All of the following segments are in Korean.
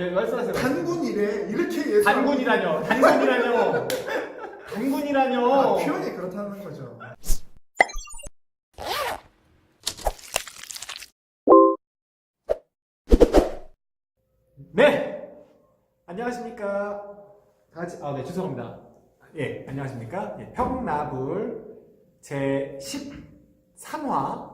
네, 말씀하세요. 단군이래 이렇게 예수. 단군이라뇨. 단군이라뇨. 단군이라뇨. 아, 표현이 그렇다는 거죠. 네. 안녕하십니까. 다 같이 네, 죄송합니다. 예, 안녕하십니까. 예, 평나불 제 13화.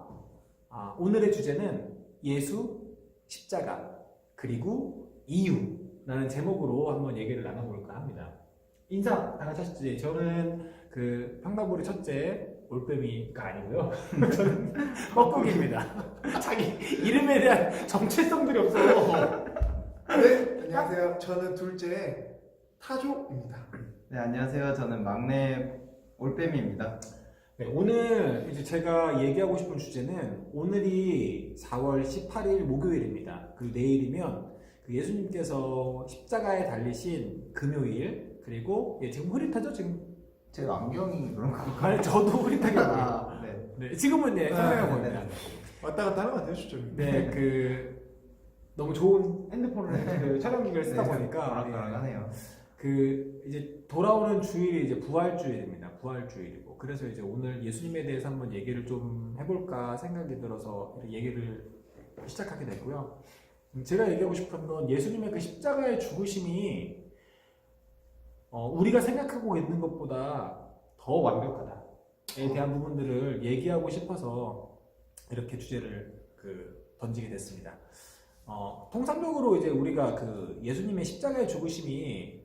오늘의 주제는 예수, 십자가, 그리고 이유라는 제목으로 한번 얘기를 나눠볼까 합니다. 인사 다 같이 하시죠. 예, 저는 그 평나불의 첫째 올빼미가 아니고요. 저는 뻐꾸기입니다. 자기 이름에 대한 정체성들이 없어. 네, 안녕하세요. 저는 둘째 타조입니다. 네, 안녕하세요. 저는 막내 올빼미입니다. 네, 오늘 이제 제가 얘기하고 싶은 주제는 오늘이 4월 18일 목요일입니다. 그리고 내일이면 그 예수님께서 십자가에 달리신 금요일, 그리고 지금 흐릿하죠? 지금? 제 안경이 그런 거. 아니, 저도 흐릿하게 보여요. 네. 네, 지금은 카메라 보입니다. 왔다 갔다 하는 것 같아요, 수정이. 네, 너무 좋은 핸드폰을 그 촬영 기기를 쓰다 보니까 그러하네요. 이제 돌아오는 주일이 이제 부활주일입니다. 부활주일이고, 그래서 이제 오늘 예수님에 대해서 한번 얘기를 좀 해볼까 생각이 들어서 얘기를 시작하게 됐고요. 제가 얘기하고 싶은 건 예수님의 그 십자가의 죽으심이 우리가 생각하고 있는 것보다 더 완벽하다에 대한 부분들을 얘기하고 싶어서 이렇게 주제를 던지게 됐습니다. 통상적으로 이제 우리가 그 예수님의 십자가의 죽으심이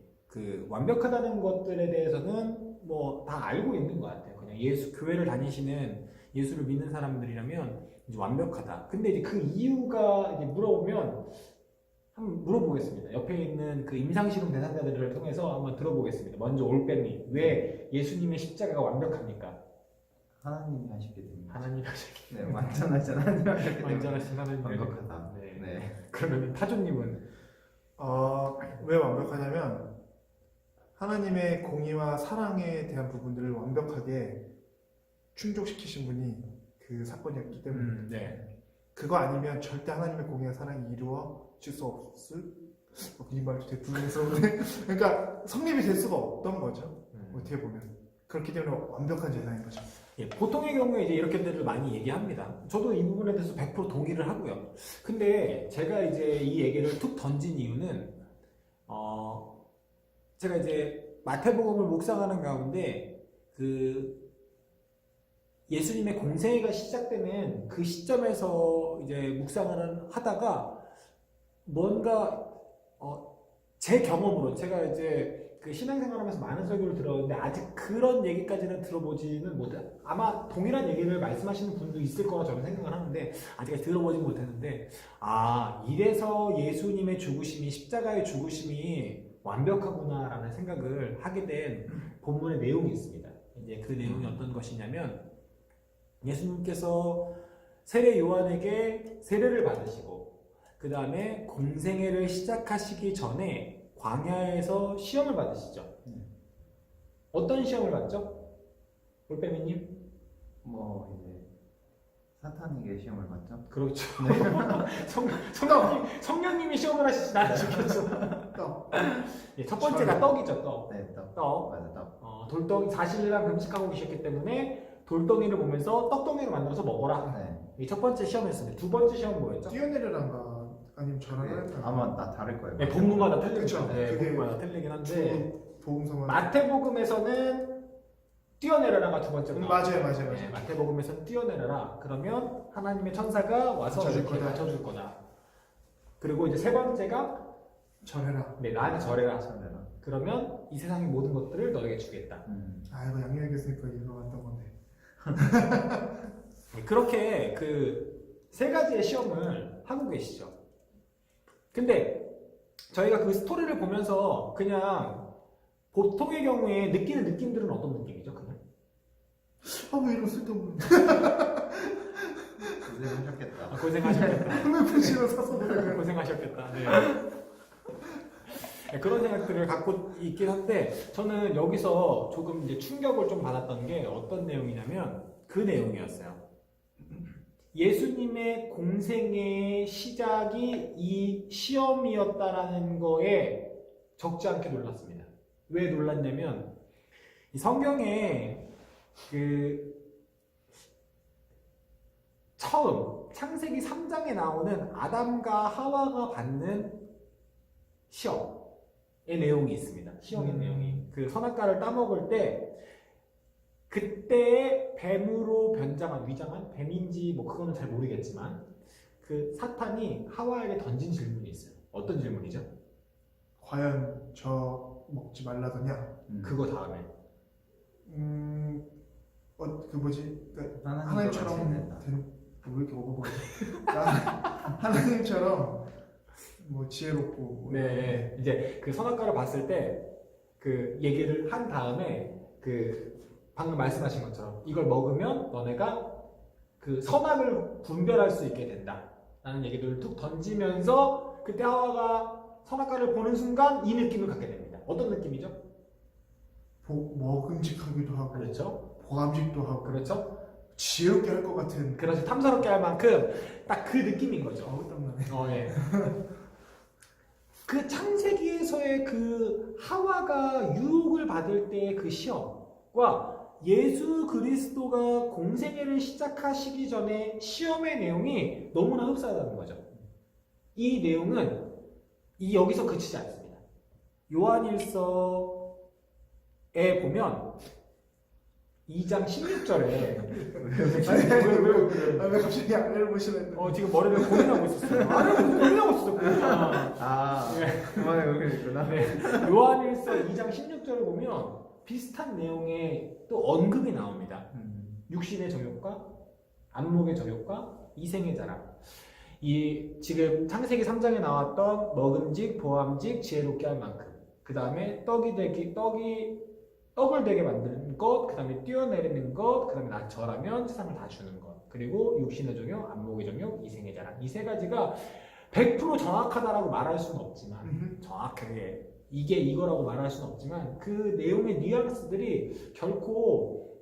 완벽하다는 것들에 대해서는 뭐 다 알고 있는 것 같아요. 그냥 교회를 다니시는 예수를 믿는 사람들이라면 이제 완벽하다. 근데 이제 그 이유가 이제 물어보면 한번 물어보겠습니다. 옆에 있는 그 임상실험 대상자들을 통해서 한번 들어보겠습니다. 먼저 올빼미, 왜 예수님의 십자가가 완벽합니까? 하나님이 하시게 됩니다. 하나님 하셨기 네, 완전하신 하나님 하셨기 때문에 완전하신 하나님 완벽하다. 네. 네. 그러면 타조님은 왜 완벽하냐면 하나님의 공의와 사랑에 대한 부분들을 완벽하게 충족시키신 분이 그 사건이었기 때문에 네. 그거 아니면 절대 하나님의 공의와 사랑이 이루어질 수 없을 이 말도 되게 불명스러운데 그러니까 성립이 될 수가 없던 거죠. 어떻게 보면 그렇기 때문에 완벽한 제사인 거죠. 예, 보통의 경우에 이제 이렇게들 많이 얘기합니다. 저도 이 부분에 대해서 100% 동의를 하고요. 근데 제가 이제 이 얘기를 툭 던진 이유는 제가 이제 마태복음을 묵상하는 가운데 예수님의 공생애가 시작되는 그 시점에서 이제 묵상을 하다가 뭔가 제 경험으로 제가 이제 그 신앙생활하면서 많은 설교를 들었는데 아직 그런 얘기까지는 들어보지는 못해. 아마 동일한 얘기를 말씀하시는 분도 있을 거라 저는 생각을 하는데 아직 들어보진 못했는데 이래서 예수님의 죽으심이 십자가의 죽으심이 완벽하구나라는 생각을 하게 된 본문의 내용이 있습니다. 이제 그 내용이 어떤 것이냐면 예수님께서 세례 요한에게 세례를 받으시고 그 다음에 공생애를 시작하시기 전에 광야에서 시험을 받으시죠. 어떤 시험을 받죠? 올빼미님? 뭐 이제 사탄에게 시험을 받죠. 그렇죠. 성령님이 시험을 하시진 않으시겠죠. 떡. 예, 첫 번째가 떡이죠. 떡. 네, 떡. 떡. 맞아, 떡. 돌덩이 40일간 금식하고 계셨기 때문에 돌덩이를 보면서 떡덩이를 만들어서 먹어라. 네. 이 첫 번째 시험이었습니다. 두 번째 시험 뭐였죠? 뛰어내려란가 아니면 전화를 네, 할까? 아마 다 다를 거예요. 네, 본문마다 틀리죠. 그쵸. 네, 그게 본문마다 틀리긴 한데 도움성은 마태복음에서는 뛰어내려라가 두 번째로 나와요. 맞아요. 네, 마태복음에서는 뛰어내려라. 그러면 하나님의 천사가 와서 받쳐줄 이렇게 거다. 받쳐줄 거다. 그리고 이제 세 번째가 절해라. 네, 나한테 절해라. 설레라. 그러면 이 세상의 모든 것들을 너에게 주겠다. 이거 양념 교수니까 이거 왔던 건데. 네, 그렇게 그 세 가지의 시험을 하고 계시죠. 근데 저희가 그 스토리를 보면서 그냥 보통의 경우에 느끼는 느낌들은 어떤 느낌이죠? 그냥 왜 이런 쓸데없는 고생하셨겠다. 고생하셨겠다. 홈페이지로 사서 보내요. 고생하셨겠다. 네. 네, 그런 생각들을 갖고 있긴 한데 저는 여기서 조금 이제 충격을 좀 받았던 게 어떤 내용이냐면 그 내용이었어요. 예수님의 공생의 시작이 이 시험이었다라는 거에 적지 않게 놀랐습니다. 왜 놀랐냐면 이 성경에 그 처음 창세기 3장에 나오는 아담과 하와가 받는 시험의 내용이 있습니다. 시험의 내용이 그 선악과를 따먹을 때 그때 뱀으로 변장한 위장한 뱀인지 뭐 그거는 잘 모르겠지만 그 사탄이 하와에게 던진 질문이 있어요. 어떤 질문이죠? 과연 저 먹지 말라더냐? 그거 다음에 그 뭐지? 그러니까 하나님처럼 하나님처럼 되는 왜 이렇게 어버버려? 하나님처럼 뭐 지혜롭고 뭐 네 이제 그 선악과를 봤을 때 그 얘기를 한 다음에 그 방금 말씀하신 것처럼 이걸 먹으면 너네가 그 선악을 분별할 수 있게 된다 라는 얘기들을 툭 던지면서 그때 하와가 선악과를 보는 순간 이 느낌을 갖게 됩니다. 어떤 느낌이죠? 먹음직하기도 하고 그렇죠? 보감직도 하고 그렇죠? 지혜롭게 할 것 같은 그렇죠. 탐스럽게 할 만큼 딱 그 느낌인 거죠. 땀나네. 예. 그 창세기에서의 그 하와가 유혹을 받을 때의 그 시험과 예수 그리스도가 공생애를 시작하시기 전에 시험의 내용이 너무나 흡사하다는 거죠. 이 내용은 여기서 그치지 않습니다. 요한일서에 보면 2장 16절에 왜 갑자기 안내를 보시는 지금 머리를 고민하고 있었어요. 고민하고 있었어요. 그만해 그랬구나. 네. 요한일서 2장 16절을 보면 비슷한 내용의 또 언급이 나옵니다. 육신의 정욕과 안목의 정욕과 이생의 자랑. 이 지금 창세기 3장에 나왔던 먹음직, 보암직, 지혜롭게 할 만큼. 그 다음에 떡을 되게 만드는 것, 그 다음에 뛰어내리는 것, 그 다음에 나 저라면 세상을 다 주는 것, 그리고 육신의 정욕, 안목의 정욕, 이생의 자랑. 이 세 가지가 100% 정확하다라고 말할 수는 없지만 정확하게 이게 이거라고 말할 수는 없지만 그 내용의 뉘앙스들이 결코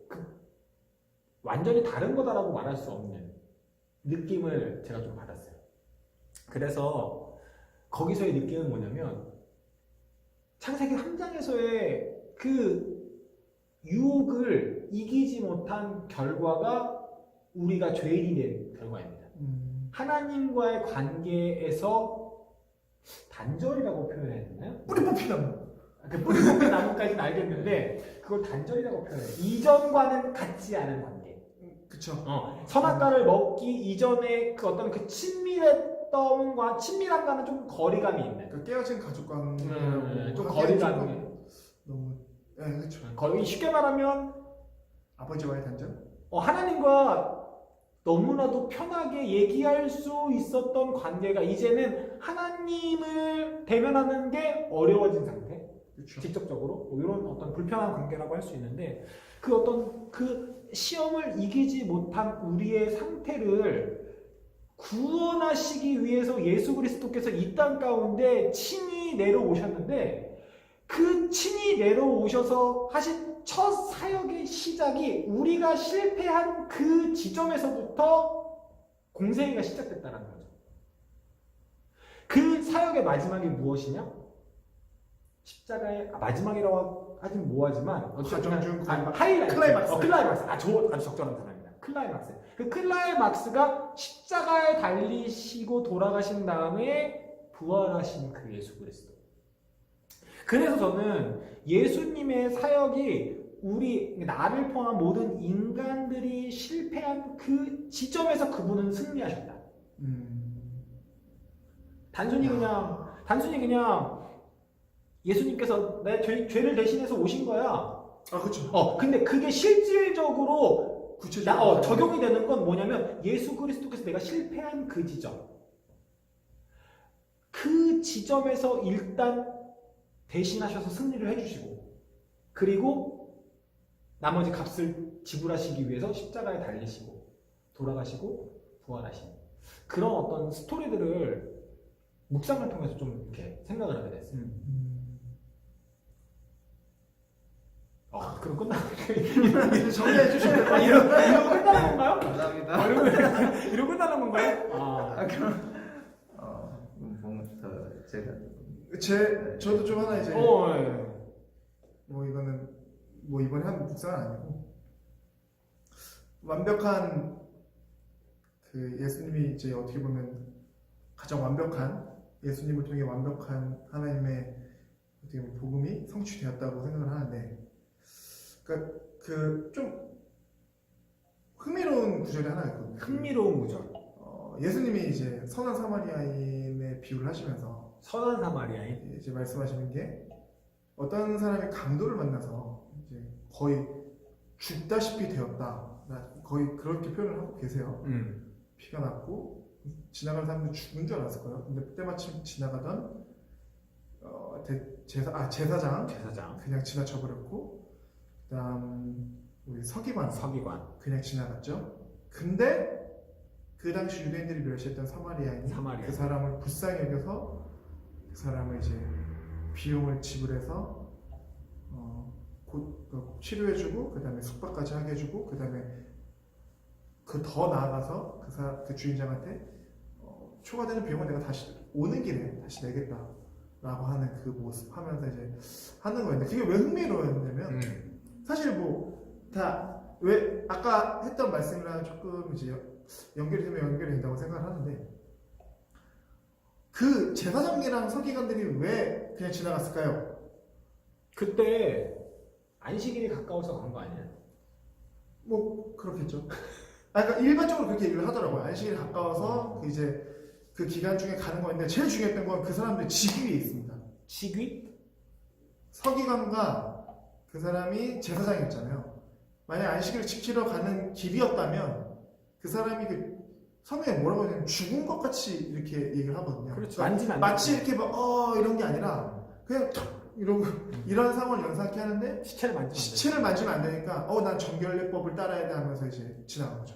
완전히 다른 거다라고 말할 수 없는 느낌을 제가 좀 받았어요. 그래서 거기서의 느낌은 뭐냐면 창세기 3장에서의 그 유혹을 이기지 못한 결과가 우리가 죄인이 된 결과입니다. 하나님과의 관계에서 단절이라고 표현해야 되나요? 뿌리 뽑힌 나무. 뿌리 뽑힌 나무까지는 알겠는데 그걸 단절이라고 표현해요. 이전과는 같지 않은 관계. 그쵸. 선악과를 먹기 이전에 그 어떤 그 친밀함과는 좀 거리감이 있는. 그 깨어진 가족관계. 좀 거리감이. 너무. 네, 그렇죠. 거의 쉽게 말하면 아버지와의 단절. 하나님과 너무나도 편하게 얘기할 수 있었던 관계가 이제는 하나님을 대면하는 게 어려워진 상태. 그렇죠. 직접적으로 이런 어떤 불편한 관계라고 할 수 있는데 그 어떤 그 시험을 이기지 못한 우리의 상태를 구원하시기 위해서 예수 그리스도께서 이 땅 가운데 친히 내려오셨는데 그 친히 내려오셔서 하신 첫 사역의 시작이 우리가 실패한 그 지점에서부터 공생애가 시작됐다는 거죠. 그 사역의 마지막이 무엇이냐? 십자가의 마지막이라고 하긴 뭐하지만 과정 중 하이라이트, 클라이막스. 클라이막스. 아주 적절한 단어입니다. 클라이막스. 그 클라이막스가 십자가에 달리시고 돌아가신 다음에 부활하신 그 예수 그리스도. 그래서 저는 예수님의 사역이 나를 포함한 모든 인간들이 실패한 그 지점에서 그분은 승리하셨다. 단순히 그냥 예수님께서 내 죄를 대신해서 오신 거야. 그렇죠. 근데 그게 실질적으로 구체적으로 적용이 되는 건 뭐냐면 예수 그리스도께서 내가 실패한 그 지점. 그 지점에서 일단 대신하셔서 승리를 해주시고 그리고 나머지 값을 지불하시기 위해서 십자가에 달리시고 돌아가시고 부활하시는 그런 어떤 스토리들을 묵상을 통해서 좀 이렇게 생각을 하게 됐어요. 그럼 끝나는 이제 정리해 주시면 될것 같아요. 이러고 끝나는 건가요? 감사합니다. 이러고 끝나는 건가요? 그럼 제가 저도 좀 하나 이제 네. 뭐 이거는 뭐 이번에 한 묵상은 아니고 완벽한 그 예수님이 이제 어떻게 보면 가장 완벽한 예수님을 통해 완벽한 하나님의 어떻게 보면 복음이 성취되었다고 생각을 하는데, 그러니까 그 좀 흥미로운 구절이 하나 있거든요. 흥미로운 구절. 예수님이 이제 선한 사마리아인의 비유를 하시면서 선한 사마리아인. 이제 말씀하시는 게 어떤 사람이 강도를 만나서 이제 거의 죽다시피 되었다. 거의 그렇게 표현을 하고 계세요. 피가 났고 지나가는 사람들 죽은 줄 알았을 거예요. 근데 때마침 지나가던 제사장 그냥 지나쳐 버렸고, 그다음 우리 서기관 그냥 지나갔죠. 근데 그 당시 유대인들이 멸시했던 사마리아인이 그 사람을 불쌍히 여겨서 그 사람을 이제 비용을 지불해서 치료해주고, 그 다음에 숙박까지 하게 해주고, 그 다음에 그 더 나아가서 그 주인장한테 초과되는 비용을 내가 다시 오는 길에 다시 내겠다라고 하는 그 모습 하면서 이제 하는 거였는데, 그게 왜 흥미로웠냐면 사실 뭐 다 왜 아까 했던 말씀이랑 조금 이제 연결이 되면 연결이 된다고 생각을 하는데, 그 제사장이랑 서기관들이 왜 그냥 지나갔을까요? 그때 안식일이 가까워서 간 거 아니야? 뭐 그렇겠죠. 그러니까 일반적으로 그렇게 얘기를 하더라고요. 안식일이 가까워서 이제 그 기간 중에 가는 거였는데, 제일 중요했던 건 그 사람들의 직위에 있습니다. 직위? 서기관과 그 사람이 제사장이었잖아요. 만약 안식일을 지키러 가는 길이었다면 그 사람이 그 성경에 뭐라고 하냐면 죽은 것 같이 이렇게 얘기를 하거든요. 그렇죠. 그러니까 마치 이렇게 막 이런 게 아니라 그냥 탁 이러고 이런 상황을 연상케 하는데, 시체를 만지면 안 되니까 난 정결례법을 따라야 돼 하면서 이제 지나간 거죠.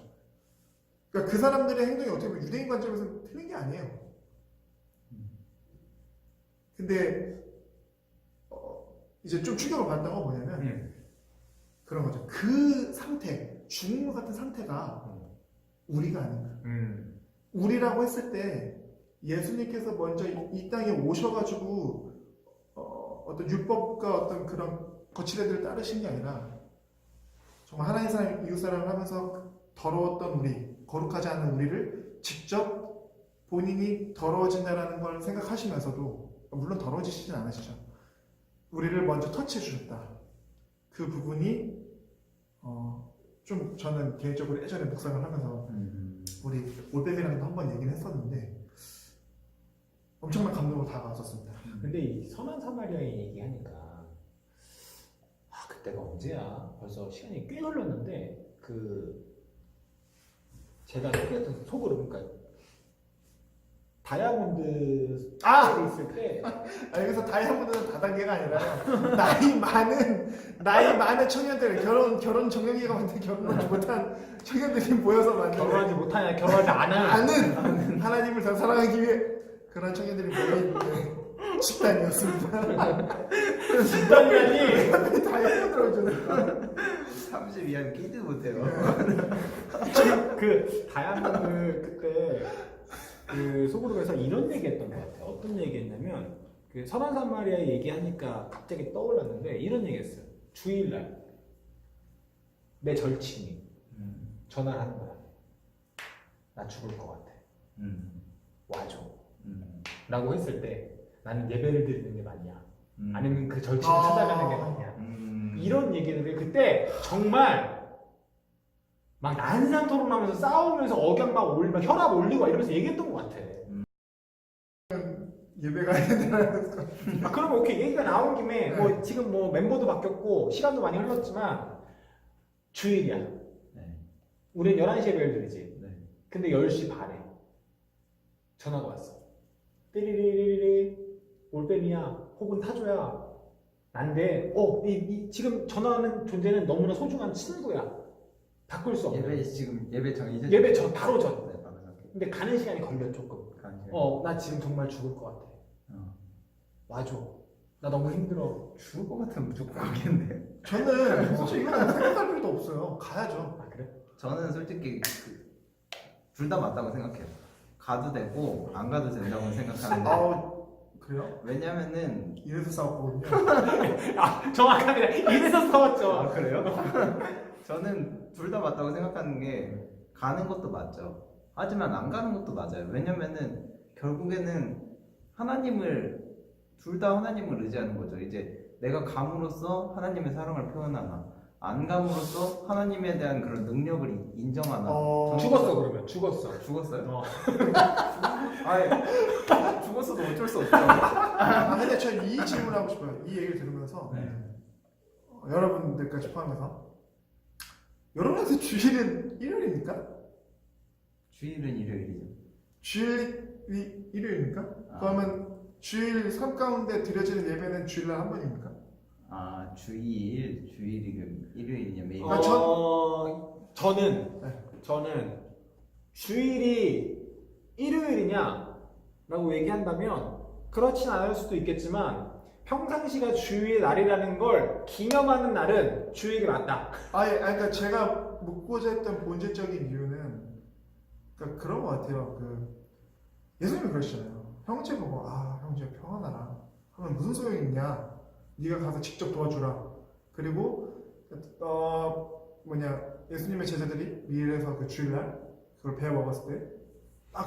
그러니까 그 사람들의 행동이 어떻게 보면 유대인 관점에서 틀린 게 아니에요. 근데 이제 좀 충격을 받았던 건 뭐냐면 그런 거죠. 그 상태, 죽은 것 같은 상태가 우리가 아닌가. 우리라고 했을 때 예수님께서 먼저 이 땅에 오셔가지고 어떤 율법과 어떤 그런 거칠애들을 따르신 게 아니라 정말 하나님 사람, 이웃 사랑을 하면서 더러웠던 우리, 거룩하지 않은 우리를 직접 본인이 더러워진다라는 걸 생각하시면서도, 물론 더러워지시진 않으시죠. 우리를 먼저 터치해 주셨다. 그 부분이 좀 저는 개인적으로 예전에 묵상을 하면서 우리 올백이랑도 한번 얘기를 했었는데 엄청난 감동으로 다가왔었습니다. 근데 이 선한 사마리아인 얘기하니까 그때가 언제야? 벌써 시간이 꽤 흘렀는데 제가 소개했던 속으로, 그러니까 다이아몬드 있을 때 여기서 다이아몬드는 다단계가 아니라 나이 많은 청년들, 결혼 정년기가 왔는데 결혼하지 못한 청년들이 모여서 만든, 결혼하지 못하냐 결혼하지 않은 하나님을 더 사랑하기 위해 그런 청년들이 모여있는 집단이었습니다. 집단이라니. 다이아몬드로 30 이하는 끼도 못해요. 그 다이아몬드 그때 그 소그룹에서 이런 얘기했던 것 같아요. 어떤 얘기했냐면 그 선한 사마리아 얘기하니까 갑자기 떠올랐는데 이런 얘기했어요. 주일날 내 절친이 전화를 하는 거야. 나 죽을 것 같아. 와줘. 라고 했을 때 나는 예배를 드리는 게 맞냐? 아니면 그 절친을 찾아가는 게 맞냐? 이런 얘기를 그때 정말 막 난상 토론하면서 싸우면서 억양 막 혈압 올리고 이러면서 얘기했던 것 같아. 예배가 아니라 그러면 오케이, 얘기가 나온 김에 뭐 지금 뭐 멤버도 바뀌었고 시간도 많이 흘렀지만 주일이야. 네. 우린 11시에 예배를 드리지. 네. 근데 10시 반에 전화가 왔어. 띠리리리리 올빼미야 혹은 타조야. 난데 지금 전화하는 존재는 너무나 소중한 친구야. 바꿀 수 없는. 예배 전이죠? 예배 전 바로 전. 네, 바로 전. 근데 가는 시간이 걸려 조금. 나 지금 정말 죽을 것 같아. 와줘. 나 너무 힘들어. 죽을 것 같으면 무조건 가겠는데. 저는 이건 생각할 필요도 없어요. 가야죠. 아 그래? 저는 솔직히 둘 다 맞다고 생각해요. 가도 되고 안 가도 된다고 생각하는데 그래요? 왜냐면은 이래서 싸웠거든요. 아 정확합니다. 이래서 싸웠죠. 그래요? 저는 둘 다 맞다고 생각하는 게 가는 것도 맞죠. 하지만 안 가는 것도 맞아요. 왜냐면은 결국에는 하나님을 둘 다 하나님을 의지하는 거죠. 이제 내가 감으로써 하나님의 사랑을 표현하나 안 감으로써 하나님에 대한 그런 능력을 인정하나. 죽었어 그러면 죽었어. 죽었어요? 어. 아예 죽었어도 어쩔 수 없죠. 근데 저 이 질문을 하고 싶어요. 이 얘기를 들으면서 여러분들까지 포함해서 여러분한테 주일은 일요일입니까? 주일은 일요일이죠. 주일이 일요일입니까? 그러면 주일 삶 가운데 드려지는 예배는 주일날 한 번입니까? 아 주일이 일요일이냐 매일? 저는 주일이 일요일이냐라고 얘기한다면 그렇진 않을 수도 있겠지만 평상시가 주일의 날이라는 걸 기념하는 날은 주일이 맞다. 그러니까 제가 묻고자 했던 본질적인 이유는 그러니까 그런 것 같아요. 예수님이 그러시잖아요. 형제 보고 형제 평안하라 하면 무슨 소용이 있냐? 네가 가서 직접 도와주라. 그리고 예수님의 제자들이 미일에서 그 주일날 그걸 배워 먹었을 때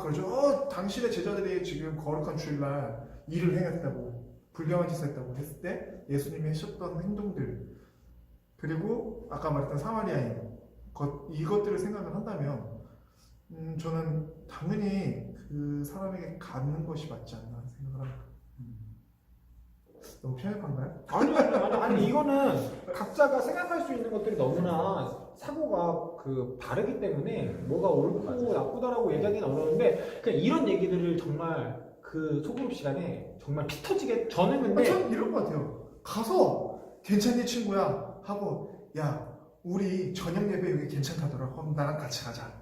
그러죠. 당신의 제자들이 지금 거룩한 주일날 일을 행했다고 불경한 짓을 했다고 했을 때 예수님이 하셨던 행동들 그리고 아까 말했던 사마리아인 이것들을 생각을 한다면 저는 당연히 그 사람에게 가는 것이 맞지 않나 생각을 합니다. 너무 편협한가요? 아니 이거는 각자가 생각할 수 있는 것들이 너무나 사고가 바르기 때문에 뭐가 옳고 나쁘다라고 얘기하기는 어려운데 그냥 이런 얘기들을 정말 그 소그룹 시간에 정말 피 터지게 저는 근데 저는 이런 것 같아요. 가서 괜찮니 친구야 하고 우리 저녁 예배 여기 괜찮다더라. 그럼 나랑 같이 가자.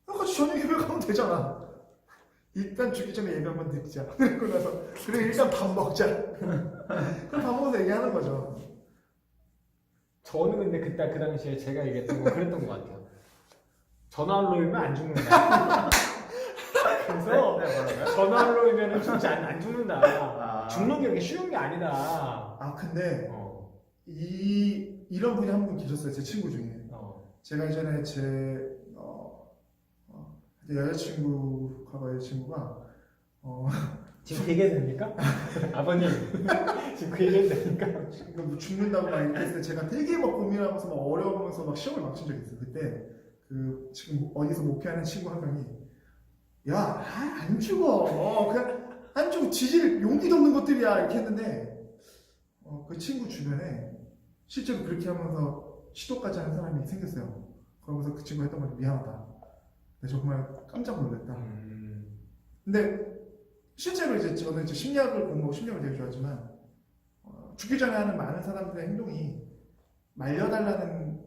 같이 저녁 예배 가면 되잖아. 일단 죽기 전에 예배 한번 드리자. 그리고 일단 밥 먹자. 그럼 밥 먹어서 얘기하는 거죠. 저는 근데 그때 그 당시에 제가 얘기했던 거 그랬던 것 같아요. 전화로 오면 안 죽는다. 그래서 전화로 오면 안 죽는다. 죽는 게 그렇게 쉬운 게 아니다. 근데 이런 분이 한 분 계셨어요. 제 친구 중에. 제가 예전에 제 여자친구가 지금 그 얘기해도 됩니까? 아버님 지금 그 얘기해도 됩니까? 죽는다고 막 이렇게 했을 때 제가 되게 막 고민하면서 막 어려워하면서 막 시험을 막 친 적이 있어요. 그때 지금 어디서 목회하는 친구 한 명이 안 죽어. 그냥 안 죽고 지질 용기도 없는 것들이야 이렇게 했는데 그 친구 주변에 실제로 그렇게 하면서 시도까지 하는 사람이 생겼어요. 그러면서 그 친구가 했던 말 미안하다. 정말 깜짝 놀랐다. 근데 실제로 저는 심리학을 공부하고 심리학을 되게 좋아하지만 죽기 전에 하는 많은 사람들의 행동이 말려달라는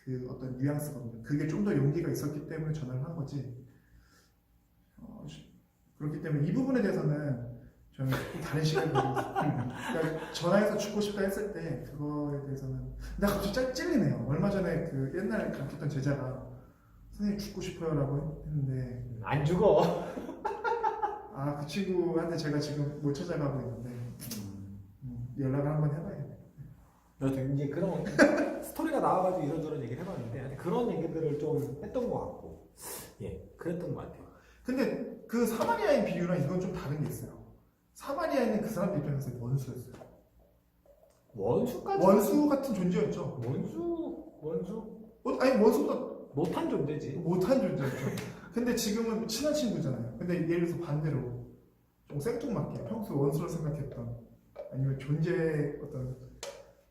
그 어떤 뉘앙스거든요. 그게 좀 더 용기가 있었기 때문에 전화를 한 거지. 그렇기 때문에 이 부분에 대해서는 저는 조금 다른 시각을 보고 있어요. 그러니까 전화해서 죽고 싶다 했을 때 그거에 대해서는 나 갑자기 찔리네요. 얼마 전에 그 옛날에 가르쳤던 제자가 선생님 죽고 싶어요라고 했는데 안 죽어. 그 친구한테 제가 지금 못 찾아가고 있는데 연락을 한번 해봐야겠네요. 저도 이제 그런 스토리가 나와가지고 이런저런 얘기를 해봤는데 그런 얘기들을 좀 했던 것 같고 그랬던 것 같아요. 근데 그 사마리아인 비유랑 이건 좀 다른 게 있어요. 사마리아인은 그 사람들 입장에서 원수였어요. 원수까지? 원수 같은 존재였죠. 원수? 원수보다 못한 존재지. 못한 존재였죠. 근데 지금은 친한 친구잖아요. 근데 예를 들어서 반대로 좀 생뚱맞게 평소 원수로 생각했던 아니면 존재의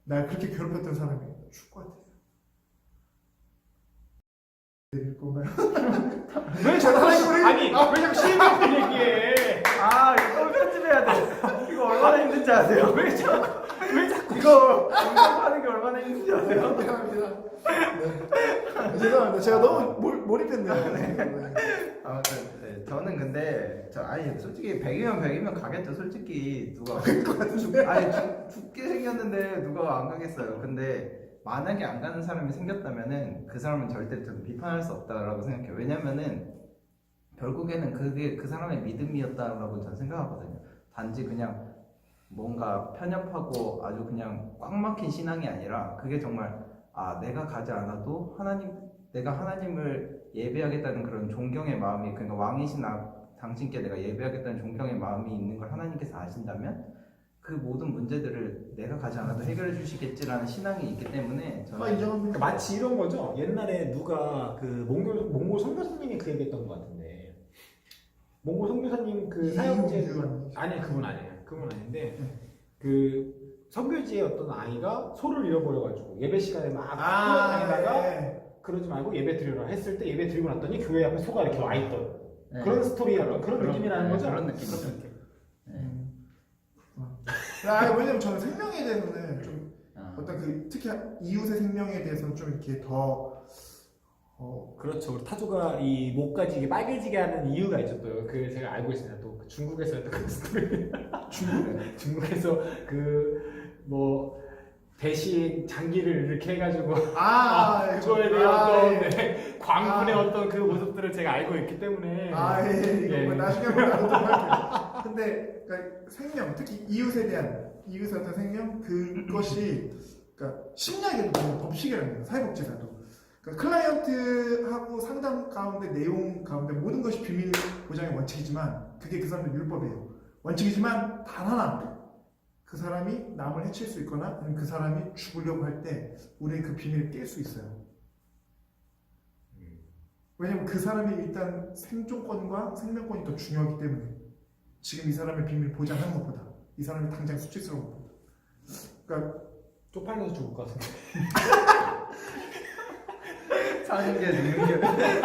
날 그렇게 괴롭혔던 사람이 죽을 것 같아요. 내릴 건가요? 왜 자꾸 왜 자꾸 실명을 얘기해? 이거 편집해야 돼. 이거 얼마나 힘든지 아세요? 왜 자꾸 왜 자꾸 이거 공부하는 게 얼마나 힘든지 아세요? 미안합니다. 네. 죄송합니다. 제가 너무 몰입했네요. 아무튼 네, 저는 근데 아니 솔직히 100이면 100이면 가겠죠. 솔직히 누가 죽게 생겼는데 누가 안 가겠어요. 근데 만약에 안 가는 사람이 생겼다면은 그 사람은 절대 좀 비판할 수 없다라고 생각해요. 왜냐면은 결국에는 그게 그 사람의 믿음이었다라고 저는 생각하거든요. 단지 그냥 뭔가 편협하고 아주 그냥 꽉 막힌 신앙이 아니라 그게 정말 내가 가지 않아도 내가 하나님을 예배하겠다는 그런 존경의 마음이, 그러니까 왕이신 당신께 내가 예배하겠다는 존경의 마음이 있는 걸 하나님께서 아신다면 그 모든 문제들을 내가 가지 않아도 해결해 주시겠지라는 신앙이 있기 때문에 저는 인정합니다. 그러니까 마치 이런 거죠. 옛날에 누가 그 몽골 선교사님이 그 얘기했던 것 같은데, 몽골 선교사님 그 사역제 아니 그분 아니에요. 그분 아닌데 그 선교지에 어떤 아이가 소를 잃어버려가지고 예배 시간에 막 뛰어다니다가 그러지 말고 예배 드리라 했을 때 예배 드리고 났더니 교회 앞에 소가 이렇게 와 있던 그런 스토리, 그런 느낌이라는 거죠. 그런 느낌. 왜냐면 저는 생명에 대해서는 좀 어떤 그 특히 이웃의 생명에 대해서는 좀 이렇게 더 그렇죠. 우리 타조가 이 목까지 이게 빨개지게 하는 이유가 있죠. 또 그 제가 알고 있습니다. 또 중국에서 했던 그 스토리. 중국에서 그 뭐 대신 장기를 이렇게 해가지고 그거에 대한 어떤 광분의 어떤 그 모습들을 제가 알고 있기 때문에 이거 뭐 나중에 한번 나누도록 할게요. 근데 그러니까 생명, 특히 이웃의 어떤 생명 그것이 그러니까 심리학에도 보면 법칙이라는 거예요. 사회복지사도. 그러니까 클라이언트하고 상담 가운데 내용 가운데 모든 것이 비밀 보장의 원칙이지만 그게 그 사람의 율법이에요. 원칙이지만 단 하나, 그 사람이 남을 해칠 수 있거나 아니면 그 사람이 죽으려고 할 때 우리는 그 비밀을 깰 수 있어요. 왜냐면 그 사람이 일단 생존권과 생명권이 더 중요하기 때문에 지금 이 사람의 비밀 보장하는 것보다 이 사람이 당장 수치스러운 것보다. 그러니까 쪽팔려서 죽을 것 같은데. 사는 게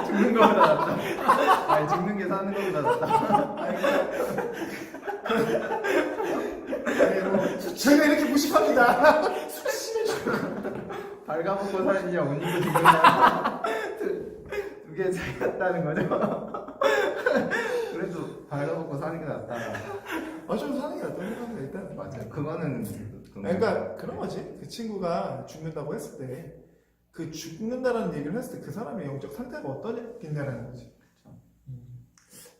죽는 거보다 낫다. 아니 죽는 게 사는 거보다 낫다. 저희가 이렇게 무식합니다. 발가벗고 사느냐 옷 입고 죽느냐 두 개 차이 같다는 거죠. 그래도 발가벗고 사는 게 낫다. 좀 사는 게 낫다고 생각합니다. 일단 맞아요. 그거는 그러니까 그런 거지. 그 친구가 죽는다고 했을 때 그 죽는다라는 얘기를 했을 때 그 사람의 영적 상태가 어떠겠냐라는 거지.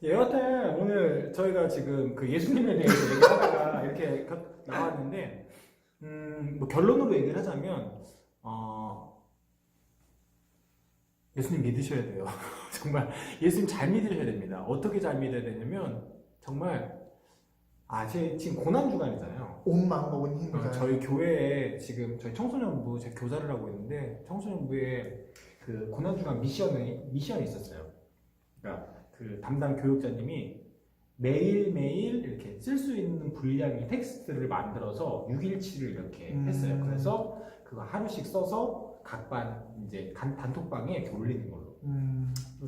여하튼 오늘 저희가 지금 그 예수님에 대해서 얘기하다가 이렇게 나왔는데 뭐 결론으로 얘기를 하자면 예수님 믿으셔야 돼요. 정말 예수님 잘 믿으셔야 됩니다. 어떻게 잘 믿어야 되냐면 정말 지금 고난 주간이잖아요. 온 마음과 온 힘과 저희 교회에 지금 저희 청소년부 제가 교사를 하고 있는데 청소년부에 그 고난 주간 미션이 있었어요. 그러니까 그 담당 교육자님이 매일매일 이렇게 쓸 수 있는 분량의 텍스트를 만들어서 6일치를 이렇게 했어요. 그래서 그거 하루씩 써서 각 반 이제 단톡방에 이렇게 올리는 걸로.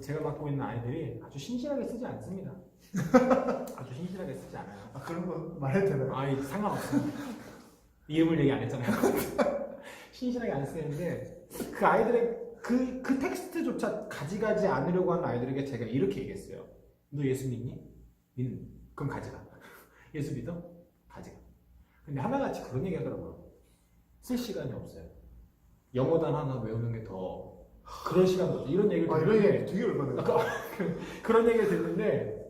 제가 맡고 있는 아이들이 아주 신실하게 쓰지 않습니다. 아주 신실하게 쓰지 않아요. 그런 거 말해도 되나요? 상관없어요. 이름을 얘기 안 했잖아요. 신실하게 안 쓰는데 그 아이들의 그 텍스트조차 가져가지 않으려고 하는 아이들에게 제가 이렇게 얘기했어요. 너 예수 믿니? 믿는. 그럼 가져가. 예수 믿어? 가져가. 근데 하나같이 그런 얘기 하더라고요. 쓸 시간이 없어요. 영어단 하나 외우는 게 더 그런 시간도 없어. 이런 얘기를 이런 얘기 되게 열받아요. 그런 얘기를 듣는데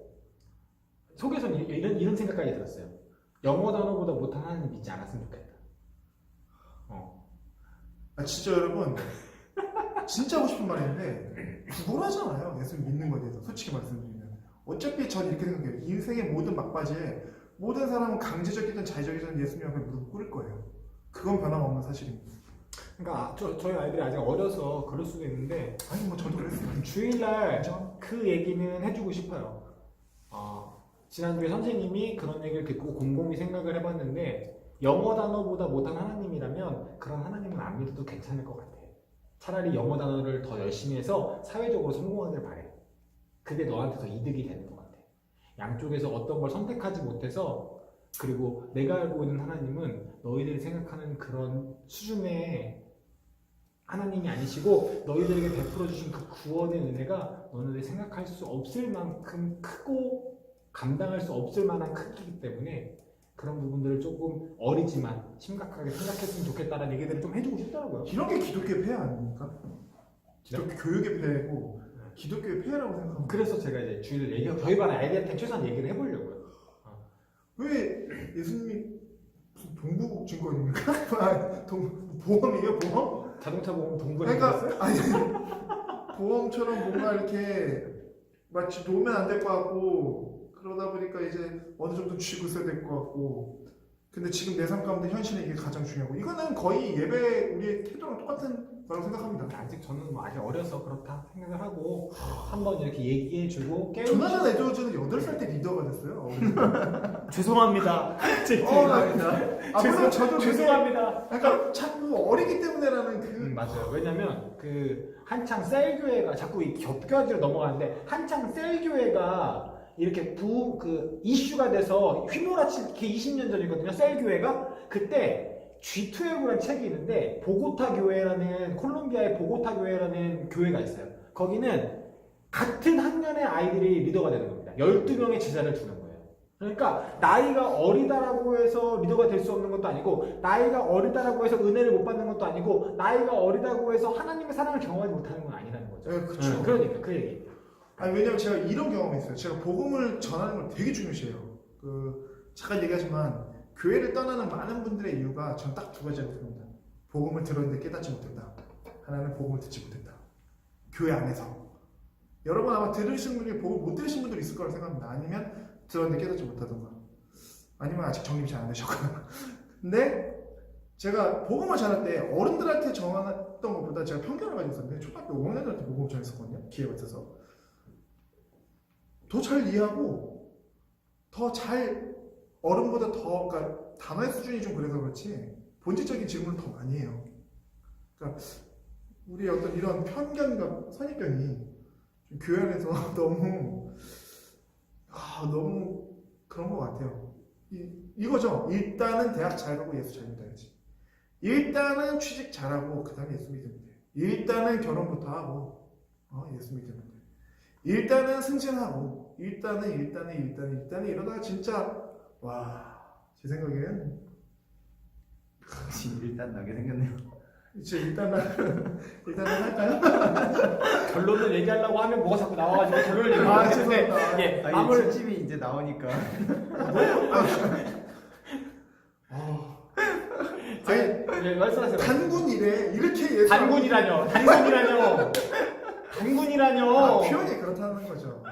속에서는 이런 생각까지 들었어요. 영어 단어보다 못한 하나님 믿지 않았으면 좋겠다. 진짜 여러분 진짜 하고 싶은 말인데 불안하잖아요. 예수 믿는 거에 대해서 솔직히 말씀드리면 어차피 전 이렇게 생각해요. 인생의 모든 막바지에 모든 사람은 강제적이든 자의적이든 예수님 앞에 무릎 꿇을 거예요. 그건 변함없는 사실입니다. 그러니까 저희 아이들이 아직 어려서 그럴 수도 있는데 저도 그랬어요. 주일날 그 얘기는 해주고 싶어요. 지난주에 선생님이 그런 얘기를 듣고 곰곰이 생각을 해봤는데 영어 단어보다 못한 하나님이라면 그런 하나님은 안 믿어도 괜찮을 것 같아. 차라리 영어 단어를 더 열심히 해서 사회적으로 성공하길 바래. 그게 너한테 더 이득이 되는 것 같아. 양쪽에서 어떤 걸 선택하지 못해서 그리고 내가 알고 있는 하나님은 너희들이 생각하는 그런 수준의 하나님이 아니시고 너희들에게 베풀어 주신 그 구원의 은혜가 너희들이 생각할 수 없을 만큼 크고 감당할 수 없을 만한 크기이기 때문에 그런 부분들을 조금 어리지만 심각하게 생각했으면 좋겠다는 얘기들을 좀 해주고 싶더라고요. 이런 게 기독교의 폐해 아닙니까? 기독교 교육의 폐해고 기독교의 폐해라고 생각합니다. 그래서 제가 이제 주일을 저희 반 아이들한테 최소한 얘기를 해보려고요. 왜 예수님이 무슨 동부국 증권입니까? 보험이에요, 보험? 자동차 보험 동부에 그러니까 있어요? 아니 보험처럼 뭔가 이렇게 마치 놓으면 안 될 것 같고 그러다 보니까 이제 어느 정도 쥐고 있어야 될 것 같고 근데 지금 내 삶 가운데 현실에 이게 가장 중요하고 이거는 거의 예배 우리의 태도랑 똑같은 거라고 생각합니다. 아직 저는 뭐 아직 어려서 그렇다 생각을 하고 한번 이렇게 얘기해주고 조나단 에드워즈는 8살 때 리더가 됐어요. 죄송합니다. 물론 저도 죄송합니다. 그러니까 자꾸 어리기 때문에라는 그 맞아요. 왜냐면 그 한창 셀교회가 자꾸 이 겹겨지로 넘어가는데 한창 셀교회가 이렇게 그 이슈가 돼서 휘몰아치게 20년 전이거든요. 셀교회가 그때 G12라는 책이 있는데 보고타 교회라는 콜롬비아의 보고타 교회라는 교회가 있어요. 거기는 같은 학년의 아이들이 리더가 되는 겁니다. 12명의 제자를 두는 거예요. 그러니까 나이가 어리다라고 해서 리더가 될 수 없는 것도 아니고 나이가 어리다라고 해서 은혜를 못 받는 것도 아니고 나이가 어리다고 해서 하나님의 사랑을 경험하지 못하는 건 아니라는 거죠. 네, 그렇죠. 그러니까 그 얘기. 아니 왜냐면 제가 이런 경험이 있어요. 제가 복음을 전하는 걸 되게 중요시해요. 잠깐 얘기하지만 교회를 떠나는 많은 분들의 이유가 전 딱 2가지라고 생각합니다. 복음을 들었는데 깨닫지 못했다. 하나는 복음을 듣지 못했다. 교회 안에서. 여러분 아마 들으신 분이 복음 못 들으신 분들이 있을 거라고 생각합니다. 아니면 들었는데 깨닫지 못하던가. 아니면 아직 정립이 잘 안 되셨거나. 근데 제가 복음을 전할 때 어른들한테 전했던 것보다 제가 편견을 가지고 있었는데 초등학교 5학년들한테 복음을 전했었거든요. 기회가 있어서. 더 잘 이해하고 더 잘 어른보다 더 그러니까 단어의 수준이 좀 그래서 그렇지 본질적인 질문을 더 많이 해요. 그러니까 우리 어떤 이런 편견과 선입견이 좀 교회 안에서 너무 그런 것 같아요. 이거죠. 일단은 대학 잘 가고 예수 잘 믿어야지. 일단은 취직 잘하고 그 다음에 예수 믿으면 돼. 일단은 결혼부터 하고 예수 믿으면 돼. 일단은 승진하고 일단은 이러다가 진짜 제 생각엔 일단 나게 생겼네요. 이제 일단은 할까요? 결론을 얘기하려고 하면 뭐가 자꾸 나와가지고 결론을 얘기하는데 죄송합니다. 아니 찜찜이 이제 나오니까 아니 말씀하세요. 단군이래 이렇게 단군이라뇨. 표현이 그렇다는 거죠.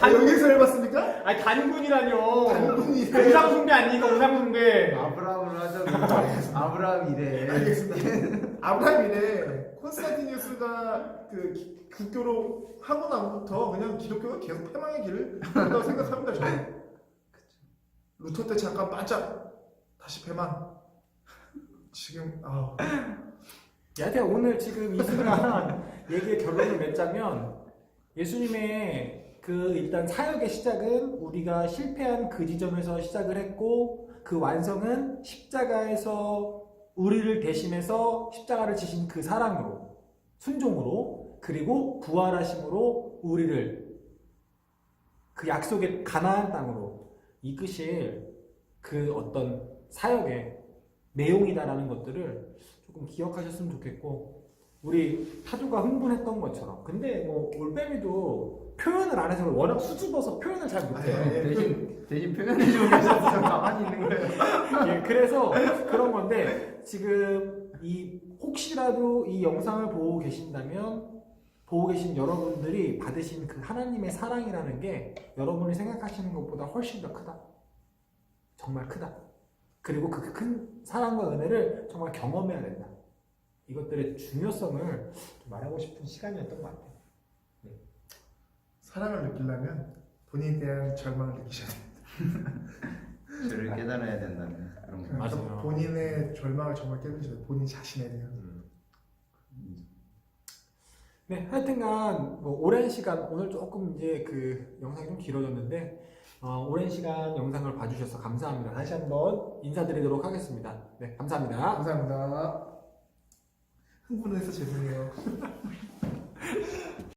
여기서 해봤습니까? 아니 단군이라뇨. 단군이래. 우상숭배 아니니까 우상숭배. 아브라함을 하죠. 아브라함 이래. 알겠습니다. 아브라함이래. 콘스탄티니우스가 국교로 하고 나부터 그냥 기독교가 계속 패망의 길을 간다고 생각합니다. 저는. 루터 때 잠깐 반짝 다시 패망. 지금 여하튼 오늘 지금 이 순간 얘기의 결론을 맺자면 예수님의 일단 사역의 시작은 우리가 실패한 그 지점에서 시작을 했고 그 완성은 십자가에서 우리를 대신해서 십자가를 지신 그 사랑으로 순종으로 그리고 부활하심으로 우리를 그 약속의 가나안 땅으로 이끄실 그 어떤 사역의 내용이다라는 것들을 조금 기억하셨으면 좋겠고 우리 타조가 흥분했던 것처럼 근데 뭐 올빼미도 표현을 안 해서 워낙 수줍어서 표현을 잘 못해요. 대신 표현해주고 계셔서 가만히 있는 거예요. 예, 그래서 그런 건데 지금 혹시라도 이 영상을 보고 계신다면 보고 계신 여러분들이 받으신 그 하나님의 사랑이라는 게 여러분이 생각하시는 것보다 훨씬 더 크다. 정말 크다. 그리고 그 큰 사랑과 은혜를 정말 경험해야 된다. 이것들의 중요성을 좀 말하고 싶은 시간이었던 것 같아요. 네. 사랑을 느끼려면 본인에 대한 절망을 느끼셔야 됩니다. 저를 깨달아야 된다는 그런 거. 맞아요. 본인의 절망을 정말 깨달으셔야 돼요. 본인 자신에 대한. 네, 하여튼간 뭐 오랜 시간 오늘 조금 이제 그 영상이 좀 길어졌는데 오랜 시간 영상을 봐주셔서 감사합니다. 다시 한번 인사드리도록 하겠습니다. 네, 감사합니다. 감사합니다. 흥분해서 죄송해요.